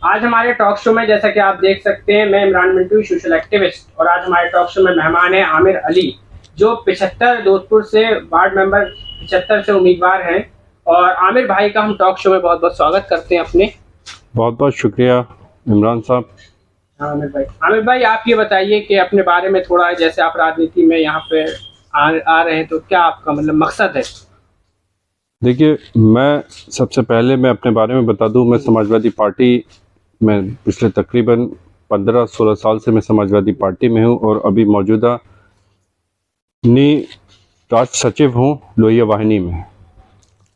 आज हमारे talk show में जैसा कि आप देख सकते हैं, मैं इमरान मिंटू, सोशल एक्टिविस्ट, और आज हमारे टॉक शो में मेहमान है आमिर अली, जो 75 जोधपुर से वार्ड मेंबर 75 से उम्मीदवार हैं। और आमिर भाई का हम टॉक शो में बहुत बहुत स्वागत करते हैं अपने। बहुत बहुत शुक्रिया इमरान साहब। आमिर भाई आप ये बताइए कि अपने बारे में थोड़ा, जैसे आप राजनीति में यहाँ पे आ रहे हैं, तो क्या आपका मतलब मकसद है? देखिए, मैं सबसे पहले मैं अपने बारे में बता दूं, मैं समाजवादी पार्टी में पिछले तकरीबन 15-16 साल से मैं समाजवादी पार्टी में हूं और अभी मौजूदा राष्ट्र सचिव हूं लोहिया वाहिनी में।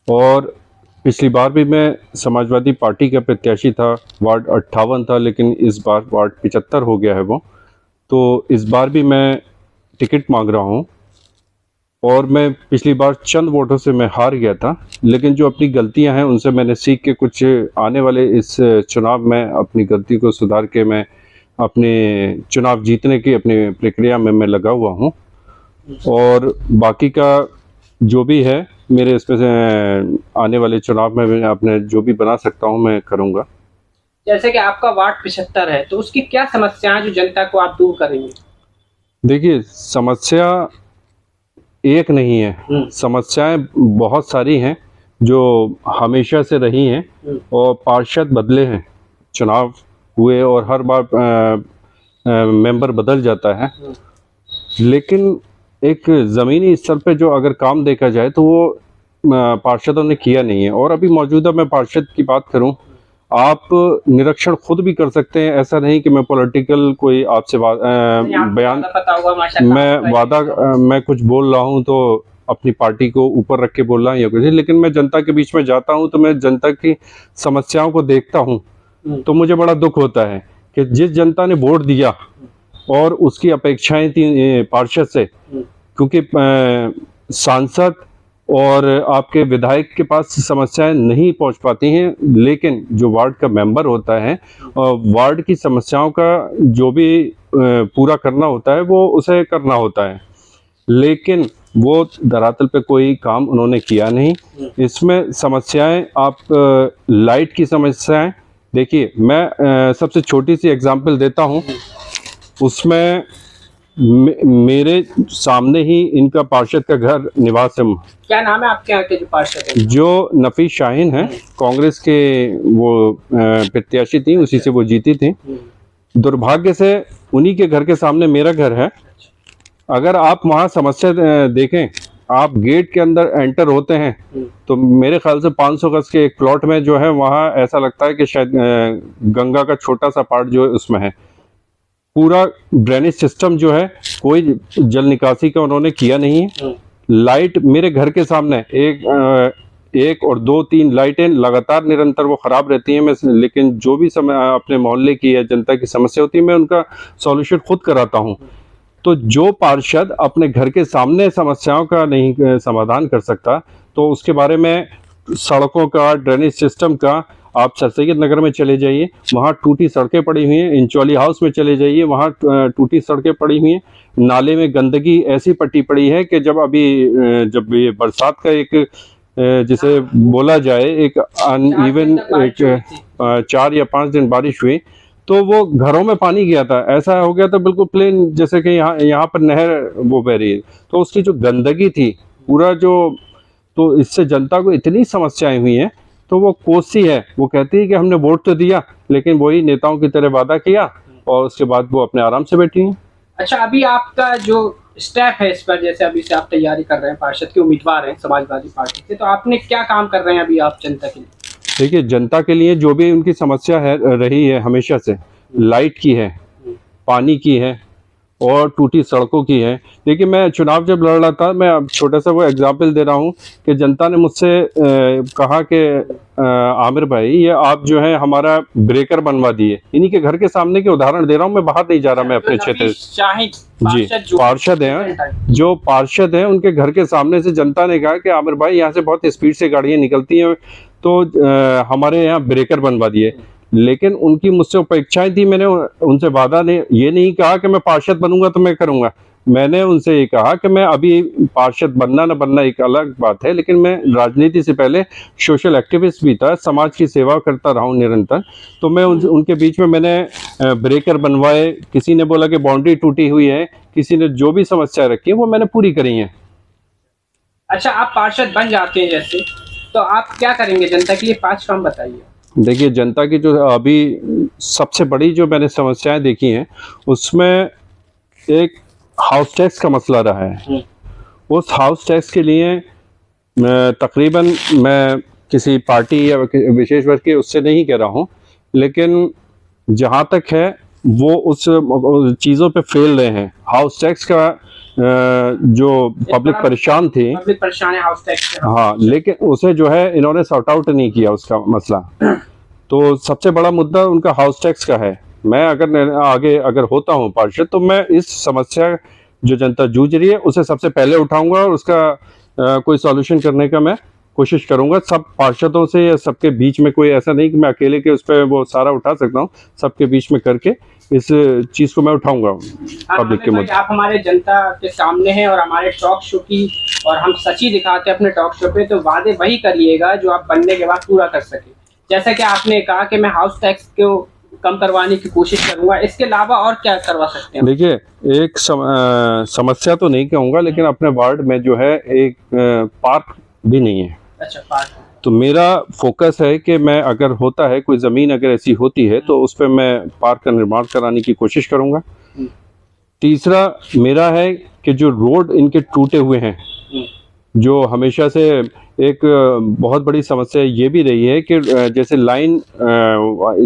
और पिछली बार भी मैं समाजवादी पार्टी का प्रत्याशी था, वार्ड 58 था, लेकिन इस बार वार्ड 75 हो गया है वो। तो इस बार भी मैं टिकट मांग रहा हूं और मैं पिछली बार चंद वोटों से मैं हार गया था, लेकिन जो अपनी गलतियां हैं उनसे मैंने सीख के कुछ आने वाले इस चुनाव में अपनी गलती को सुधार के मैं अपने चुनाव जीतने की अपनी प्रक्रिया में मैं लगा हुआ हूं। और बाकी का जो भी है मेरे इसमें से आने वाले चुनाव में मैं अपने जो भी बना सकता हूं मैं करूंगा। जैसे कि आपका वार्ड 75 है, तो उसकी क्या समस्याएं जो जनता को आप दूर करेंगे? देखिए, समस्या एक नहीं है, समस्याएं बहुत सारी हैं जो हमेशा से रही हैं और पार्षद बदले हैं, चुनाव हुए और हर बार मेंबर बदल जाता है, लेकिन एक ज़मीनी स्तर पे जो अगर काम देखा जाए तो वो पार्षदों ने किया नहीं है। और अभी मौजूदा मैं पार्षद की बात करूं, आप निरीक्षण खुद भी कर सकते हैं, ऐसा नहीं कि मैं पॉलिटिकल कोई आपसे बयान मैं कुछ बोल रहा हूं तो अपनी पार्टी को ऊपर रख के बोल रहा हूं या कुछ, लेकिन मैं जनता के बीच में जाता हूं तो मैं जनता की समस्याओं को देखता हूं तो मुझे बड़ा दुख होता है कि जिस जनता ने वोट दिया और उसकी अपेक्षाएं थी पार्षद से, क्योंकि सांसद और आपके विधायक के पास समस्याएं नहीं पहुंच पाती हैं, लेकिन जो वार्ड का मेंबर होता है वार्ड की समस्याओं का जो भी पूरा करना होता है वो उसे करना होता है, लेकिन वो धरातल पे कोई काम उन्होंने किया नहीं। इसमें समस्याएं आप लाइट की समस्याएं देखिए, मैं सबसे छोटी सी एग्जांपल देता हूं, उसमें मेरे सामने ही इनका पार्षद का घर निवास है। क्या नाम है आपके यहाँ के जो पार्षद हैं? जो नफीस शाहीन है, कांग्रेस के वो प्रत्याशी थी, उसी से वो जीती थी। दुर्भाग्य से उन्हीं के घर के सामने मेरा घर है। अगर आप वहाँ समस्या देखें, आप गेट के अंदर एंटर होते हैं तो मेरे ख्याल से 500 गज के एक प्लॉट में जो है वहाँ ऐसा लगता है कि शायद गंगा का छोटा सा पार्ट जो है उसमें है। पूरा ड्रेनेज सिस्टम जो है कोई जल निकासी का उन्होंने किया नहीं है। लाइट मेरे घर के सामने एक और 2-3 लाइटें लगातार निरंतर वो खराब रहती हैं। मैं लेकिन जो भी समय अपने मोहल्ले की या जनता की समस्या होती है मैं उनका सॉल्यूशन खुद कराता हूं। तो जो पार्षद अपने घर के सामने समस्याओं का नहीं समाधान कर सकता, तो उसके बारे में सड़कों का, ड्रेनेज सिस्टम का, आप सर सैयद नगर में चले जाइए, वहाँ टूटी सड़कें पड़ी हुई हैं। इंचौली हाउस में चले जाइए, वहाँ टूटी सड़कें पड़ी हुई हैं। नाले में गंदगी ऐसी पट्टी पड़ी है कि जब ये बरसात का एक जिसे बोला जाए एक अनइवन एक 4 या 5 दिन बारिश हुई तो वो घरों में पानी गया था, ऐसा हो गया था बिल्कुल प्लेन, जैसे कि यहाँ पर नहर वो बह रही है। तो उसकी जो गंदगी थी पूरा तो इससे जनता को इतनी समस्याएं हुई हैं। तो वो कोसी है, वो कहती है कि हमने वोट तो दिया लेकिन वही नेताओं की तरह वादा किया और उसके बाद वो अपने आराम से बैठी हैं। अच्छा, अभी आपका जो स्टेप है इस पर, जैसे अभी से आप तैयारी कर रहे हैं, पार्षद के उम्मीदवार हैं समाजवादी पार्टी से, तो आपने क्या काम कर रहे हैं अभी आप जनता के लिए? देखिए, जनता के लिए जो भी उनकी समस्या है रही है हमेशा से, लाइट की है, पानी की है और टूटी सड़कों की है। देखिए, मैं चुनाव जब लड़ रहा था, मैं अब छोटा सा वो एग्जाम्पल दे रहा हूँ कि जनता ने मुझसे कहा कि आमिर भाई ये आप जो है हमारा ब्रेकर बनवा दिए। इन्हीं के घर के सामने के उदाहरण दे रहा हूँ, मैं बाहर नहीं जा रहा, मैं अपने क्षेत्र जी पार्षद हैं, जो पार्षद हैं उनके घर के सामने से जनता ने कहा कि आमिर भाई यहाँ से बहुत स्पीड से गाड़ियाँ निकलती हैं, तो हमारे यहाँ ब्रेकर बनवा दिए। लेकिन उनकी मुझसे अपेक्षाएं थी, मैंने उनसे वादा ने ये नहीं कहा कि मैं पार्षद बनूंगा तो मैं करूंगा। मैंने उनसे ये कहा कि मैं अभी पार्षद बनना न बनना एक अलग बात है, लेकिन मैं राजनीति से पहले सोशल एक्टिविस्ट भी था, समाज की सेवा करता रहा हूँ निरंतर। तो मैं उनके बीच में मैंने ब्रेकर बनवाए, किसी ने बोला कि बाउंड्री टूटी हुई है, किसी ने जो भी समस्या रखी है वो मैंने पूरी करी है। अच्छा, आप पार्षद बन जाते हैं जैसे, तो आप क्या करेंगे जनता के लिए? 5 काम बताइए। देखिए, जनता की जो अभी सबसे बड़ी जो मैंने समस्याएं देखी हैं, उसमें एक हाउस टैक्स का मसला रहा है। उस हाउस टैक्स के लिए तकरीबन मैं किसी पार्टी या विशेष वर्ग के उससे नहीं कह रहा हूँ, लेकिन जहाँ तक है वो उस चीज़ों पे फेल रहे हैं। हाउस टैक्स का जो पब्लिक परेशान थी, पब्लिक परेशान है हाउस टैक्स से। हाँ, लेकिन उसे जो है इन्होंने सॉर्ट आउट नहीं किया उसका मसला। तो सबसे बड़ा मुद्दा उनका हाउस टैक्स का है। मैं आगे अगर होता हूँ पार्षद, तो मैं इस समस्या जो जनता जूझ रही है उसे सबसे पहले उठाऊंगा और उसका कोई सॉल्यूशन करने का मैं कोशिश करूंगा। सब पार्षदों से या सबके बीच में, कोई ऐसा नहीं कि मैं अकेले के उस पर वो सारा उठा सकता हूँ, सबके बीच में करके इस चीज को मैं उठाऊंगा पब्लिक के मुद्दे। आप हमारे जनता के सामने हैं और हमारे टॉक शो की, और हम सच ही दिखाते हैं अपने टॉक शो पे, तो वादे वही करिएगा जो आप बनने के बाद पूरा कर सके। जैसा कि आपने कहा कि मैं हाउस टैक्स को कम करवाने की कोशिश करूंगा, इसके अलावा और क्या करवा सकते हैं? देखिए, एक समस्या तो नहीं कहूँगा, लेकिन अपने वार्ड में जो है एक पार्क भी नहीं है। अच्छा, पार्क। तो मेरा फोकस है कि मैं अगर होता है कोई ज़मीन अगर ऐसी होती है तो उस पर मैं पार्क का निर्माण कराने की कोशिश करूँगा। तीसरा मेरा है कि जो रोड इनके टूटे हुए हैं, जो हमेशा से एक बहुत बड़ी समस्या ये भी रही है कि जैसे लाइन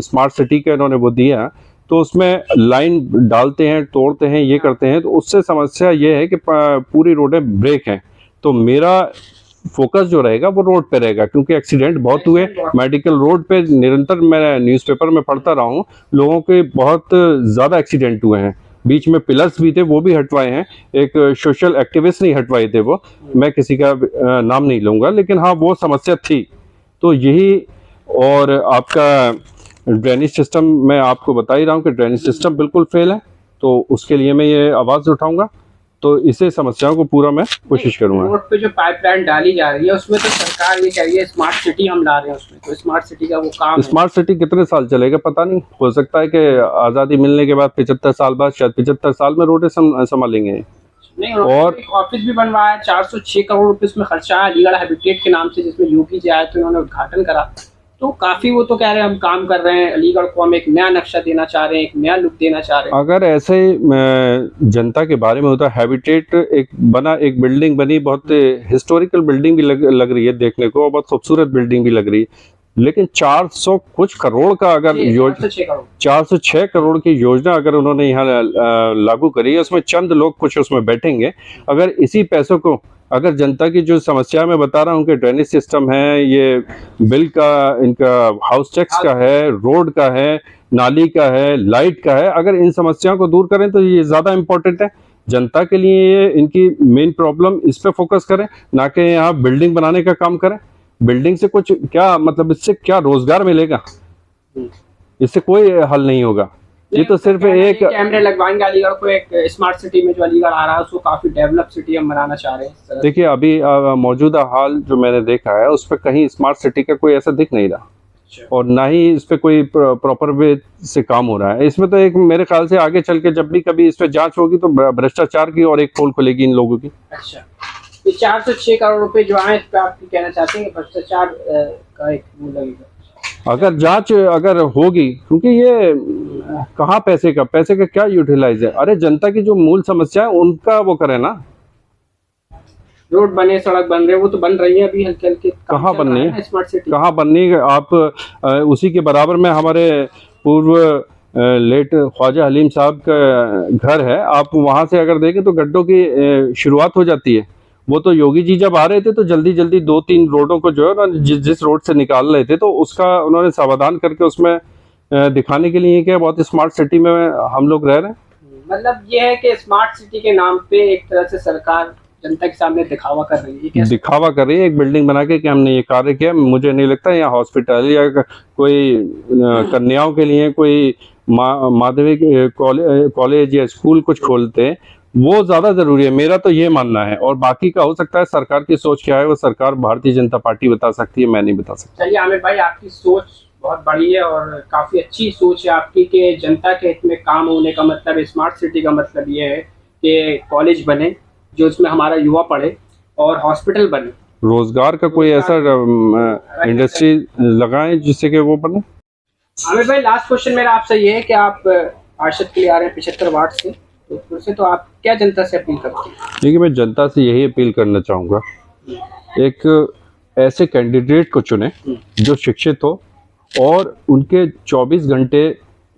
स्मार्ट सिटी का इन्होंने वो दिया, तो उसमें लाइन डालते हैं, तोड़ते हैं, ये करते हैं, तो उससे समस्या ये है कि पूरी रोडें ब्रेक हैं। तो मेरा फोकस जो रहेगा वो रोड पे रहेगा, क्योंकि एक्सीडेंट बहुत हुए मेडिकल रोड पे। निरंतर मैं न्यूज़पेपर में पढ़ता रहा हूँ, लोगों के बहुत ज़्यादा एक्सीडेंट हुए हैं। बीच में पिलर्स भी थे, वो भी हटवाए हैं। एक सोशल एक्टिविस्ट नहीं हटवाए थे वो, मैं किसी का नाम नहीं लूँगा, लेकिन हाँ वो समस्या थी। तो यही, और आपका ड्रेनेज सिस्टम, मैं आपको बता ही रहा हूँ कि ड्रेनेज सिस्टम बिल्कुल फेल है, तो उसके लिए मैं ये आवाज़ उठाऊँगा। तो इसे समस्याओं को पूरा मैं कोशिश करूंगा। रोड पे जो पाइपलाइन डाली जा रही है उसमें तो सरकार ये कह रही है स्मार्ट सिटी हम ला रहे हैं उसमें, तो स्मार्ट सिटी का वो काम स्मार्ट सिटी कितने साल चलेगा पता नहीं, हो सकता है कि आज़ादी मिलने के बाद 75 साल बाद, शायद 75 साल में रोडें संभालेंगे। नहीं, और एक ऑफिस भी बनवाया, 406 करोड़ रुपए उसमें खर्चा है अलीगढ़ हैबिटेट के नाम से, जिसमें योगी जी आए तो इन्होंने उद्घाटन करा। तो काफी वो तो कह रहे हैं हम काम कर रहे हैं, अलीगढ़ को हम एक नया नक्शा देना चाह रहे हैं, एक नया लुक देना चाह रहे हैं। अगर ऐसे जनता के बारे में होता, हैबिटेट एक बना, एक बिल्डिंग बनी, बहुत हिस्टोरिकल बिल्डिंग भी लग रही है देखने को, और बहुत खूबसूरत बिल्डिंग भी लग रही है, लेकिन 400 कुछ करोड़ का अगर 406 करोड़ की योजना अगर उन्होंने यहाँ लागू करी है, उसमें चंद लोग कुछ उसमें बैठेंगे। अगर इसी पैसों को अगर जनता की जो समस्या मैं बता रहा हूँ कि ड्रेनेज सिस्टम है, ये बिल का, इनका हाउस टैक्स का है, रोड का है, नाली का है, लाइट का है, अगर इन समस्याओं को दूर करें तो ये ज़्यादा इम्पोर्टेंट है जनता के लिए। ये इनकी मेन प्रॉब्लम, इस पे फोकस करें, ना कि यहाँ बिल्डिंग बनाने का काम करें। बिल्डिंग से कुछ क्या मतलब, इससे क्या रोजगार मिलेगा? इससे कोई हल नहीं होगा। ये तो सिर्फ एक कैमरे लगवाएंगे अलीगढ़ को, एक स्मार्ट सिटी में जो अलीगढ़ आ रहा है उसको काफी डेवलप सिटी हम बनाना चाह रहे हैं। देखिए, अभी मौजूदा हाल जो मैंने देखा है उस पर कहीं स्मार्ट सिटी का कोई ऐसा दिख नहीं रहा, और ना ही इस पे कोई प्रॉपर वे से काम हो रहा है। इसमें तो एक मेरे ख्याल से आगे चल के जब भी कभी इस पे जांच होगी तो भ्रष्टाचार की और एक पोल खुलेगी इन लोगों की। अच्छा, ये 406 करोड़ रुपए जो आए, इस पे आप कहना चाहते हैं कि भ्रष्टाचार का एक लगेगा? अगर जांच अगर होगी, क्योंकि ये कहाँ पैसे का क्या यूटिलाइज है? अरे जनता की जो मूल समस्या है उनका वो करे ना। रोड बने, सड़क बन रहे, वो तो बन रही है अभी हल्के हल्के। कहाँ बननी है? स्मार्ट सिटी कहाँ बननी है? आप उसी के बराबर में हमारे पूर्व लेट ख्वाजा हलीम साहब का घर है, आप वहाँ से अगर देखें तो गड्ढों की शुरुआत हो जाती है। वो तो योगी जी जब आ रहे थे तो जल्दी जल्दी 2-3 रोडों को जो है ना, जिस रोड से निकाल रहे थे, तो उसका उन्होंने समाधान करके उसमें दिखाने के लिए क्या बहुत स्मार्ट सिटी में हम लोग रह रहे हैं। मतलब ये है कि स्मार्ट सिटी के नाम पे एक तरह से सरकार जनता के सामने दिखावा कर रही है। दिखावा कर रही है एक बिल्डिंग बना के कि हमने ये कार्य किया। मुझे नहीं लगता यहाँ हॉस्पिटल या कोई कन्याओं के लिए कोई माध्यमिक कॉलेज या स्कूल कुछ खोलते हैं वो ज्यादा जरूरी है, मेरा तो ये मानना है। और बाकी का हो सकता है सरकार की सोच क्या है वो सरकार भारतीय जनता पार्टी बता सकती है, मैं नहीं बता सकता। चलिए आमिर भाई, आपकी सोच बहुत बड़ी है और काफी अच्छी सोच है आपकी कि जनता के हित में काम होने का मतलब, स्मार्ट सिटी का मतलब ये है कि कॉलेज बने जो इसमें हमारा युवा पढ़े और हॉस्पिटल बने, रोजगार का कोई ऐसा इंडस्ट्री लगाएं जिससे कि वो बने। आमिर भाई लास्ट क्वेश्चन मेरा आपसे ये है कि आप पार्षद के लिए आ रहे हैं 75 वार्ड से जोधपुर से, तो आप क्या जनता से अपील करते हैं? देखिए, मैं जनता से यही अपील करना चाहूँगा, एक ऐसे कैंडिडेट को चुने जो शिक्षित हो और उनके 24 घंटे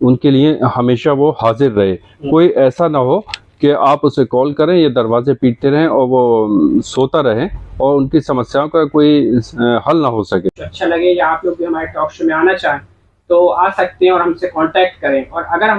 उनके लिए हमेशा वो हाजिर रहे। कोई ऐसा ना हो कि आप उसे कॉल करें या दरवाजे पीटते रहें और वो सोता रहे और उनकी समस्याओं का कोई हल ना हो सके। अच्छा लगे या आप लोग भी हमारे टॉक शो में आना चाहें तो आ सकते हैं और हमसे कांटेक्ट करें। और अगर